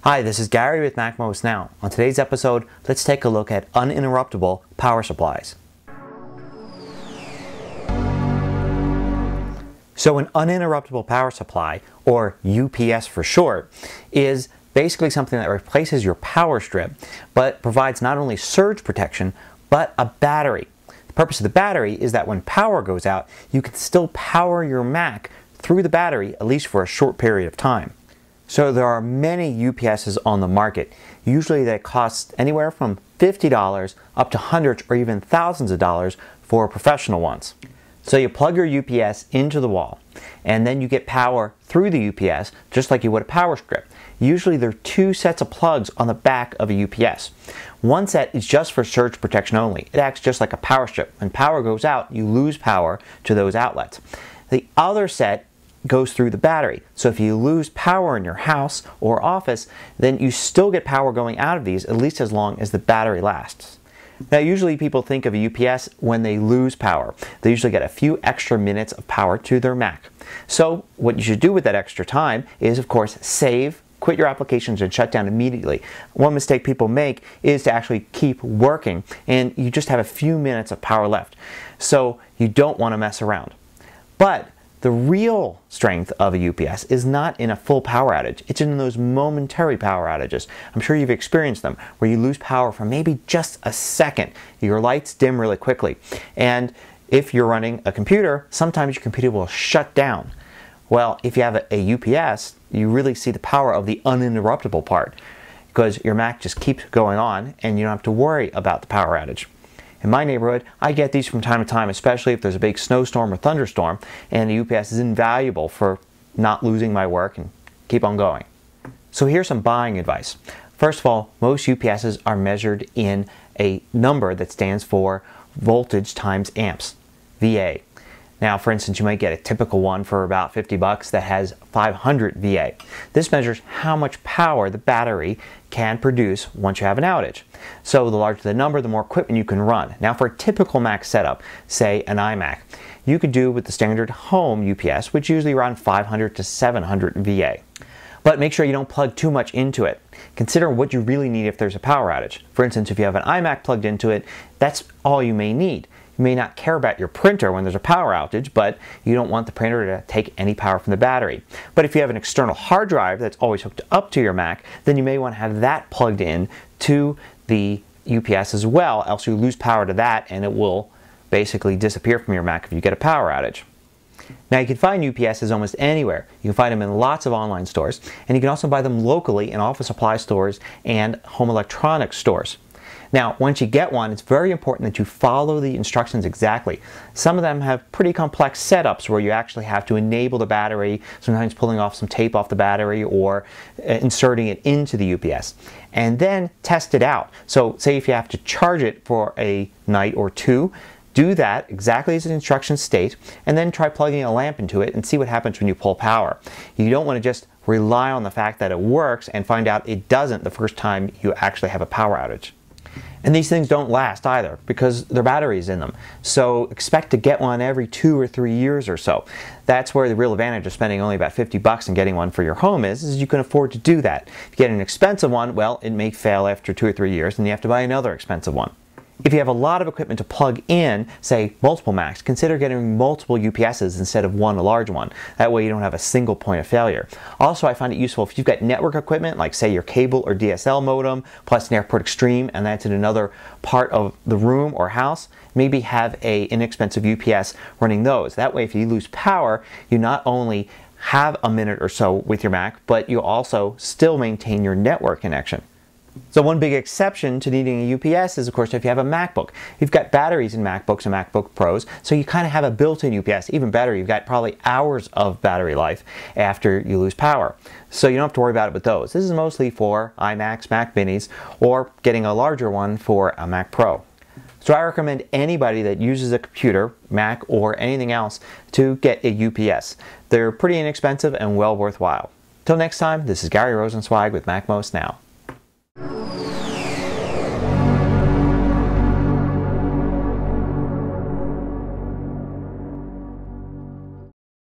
Hi, this is Gary with MacMost Now. On today's episode, let's take a look at uninterruptible power supplies. So an uninterruptible power supply, or UPS for short, is basically something that replaces your power strip, but provides not only surge protection, but a battery. The purpose of the battery is that when power goes out, you can still power your Mac through the battery, at least for a short period of time. So there are many UPSs on the market. Usually they cost anywhere from $50 up to hundreds or even thousands of dollars for professional ones. So you plug your UPS into the wall and then you get power through the UPS just like you would a power strip. Usually there are two sets of plugs on the back of a UPS. One set is just for surge protection only. It acts just like a power strip. When power goes out, you lose power to those outlets. The other set goes through the battery. So if you lose power in your house or office, then you still get power going out of these at least as long as the battery lasts. Now usually people think of a UPS when they lose power. They usually get a few extra minutes of power to their Mac. So what you should do with that extra time is, of course, save, quit your applications and shut down immediately. One mistake people make is to actually keep working and you just have a few minutes of power left. So you don't want to mess around. But the real strength of a UPS is not in a full power outage. It's in those momentary power outages. I'm sure you've experienced them, where you lose power for maybe just a second. Your lights dim really quickly. And if you're running a computer, sometimes your computer will shut down. Well, if you have a UPS, you really see the power of the uninterruptible part, because your Mac just keeps going on and you don't have to worry about the power outage. In my neighborhood, I get these from time to time, especially if there's a big snowstorm or thunderstorm, and the UPS is invaluable for not losing my work and keep on going. So here's some buying advice. First of all, most UPSs are measured in a number that stands for voltage times amps, VA. Now, for instance, you might get a typical one for about 50 bucks that has 500 VA. This measures how much power the battery can produce once you have an outage. So the larger the number, the more equipment you can run. Now, for a typical Mac setup, say an iMac, you could do with the standard home UPS, which usually around 500 to 700 VA. But make sure you don't plug too much into it. Consider what you really need if there's a power outage. For instance, if you have an iMac plugged into it, that's all you may need. You may not care about your printer when there's a power outage, but you don't want the printer to take any power from the battery. But if you have an external hard drive that's always hooked up to your Mac, then you may want to have that plugged in to the UPS as well, else you lose power to that and it will basically disappear from your Mac if you get a power outage. Now you can find UPSs almost anywhere. You can find them in lots of online stores, and you can also buy them locally in office supply stores and home electronics stores. Now, once you get one, it's very important that you follow the instructions exactly. Some of them have pretty complex setups where you actually have to enable the battery, sometimes pulling off some tape off the battery or inserting it into the UPS, and then test it out. So say if you have to charge it for a night or two, do that exactly as the instructions state, and then try plugging a lamp into it and see what happens when you pull power. You don't want to just rely on the fact that it works and find out it doesn't the first time you actually have a power outage. And these things don't last either because there are batteries in them. So expect to get one every 2 or 3 years or so. That's where the real advantage of spending only about 50 bucks and getting one for your home is you can afford to do that. If you get an expensive one, well, it may fail after 2 or 3 years and you have to buy another expensive one. If you have a lot of equipment to plug in, say multiple Macs, consider getting multiple UPSs instead of one large one. That way you don't have a single point of failure. Also, I find it useful if you've got network equipment, like say your cable or DSL modem, plus an Airport Extreme, and that's in another part of the room or house, maybe have an inexpensive UPS running those. That way if you lose power, you not only have a minute or so with your Mac, but you also still maintain your network connection. So one big exception to needing a UPS is, of course, if you have a MacBook. You've got batteries in MacBooks and MacBook Pros, so you kind of have a built-in UPS. Even better, you've got probably hours of battery life after you lose power. So you don't have to worry about it with those. This is mostly for iMacs, Mac Minis, or getting a larger one for a Mac Pro. So I recommend anybody that uses a computer, Mac, or anything else to get a UPS. They're pretty inexpensive and well worthwhile. Till next time, this is Gary Rosenzweig with MacMost Now.